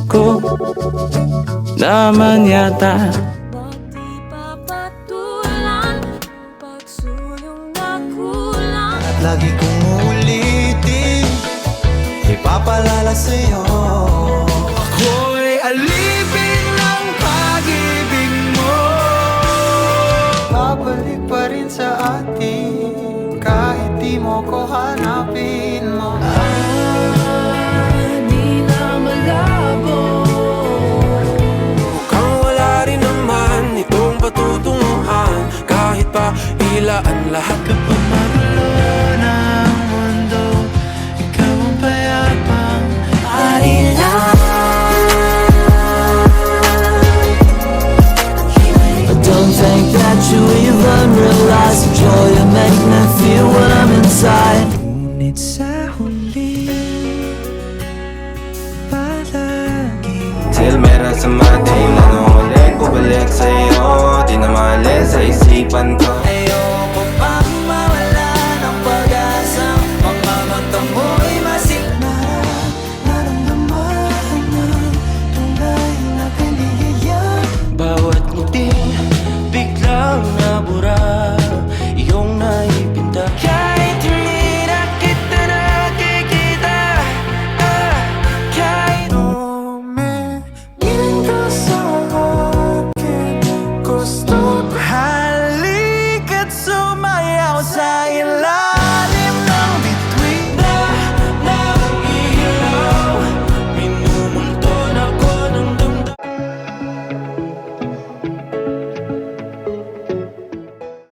ko naman yata. Ba't di papatulan pagsulong na kulang? At lagi kong uulitin, ipapalala sa'yo. Ako'y alipin ng pag-ibig mo. Babalik pa rin sa atin, kahit di mo ko hanapin mo. Di na malabo. Mukhang wala rin naman itong patutunguhan, kahit pa ilaan lahat. Kapag magulo ng mundo, ikaw ang payapang Arilan. Don't think that you even realize the joy you make me feel when I'm inside. ngunit sa huli, palagi Till meron sa matin, ano ulit bubalik sa'yo. Di na maalis sa isipan ko.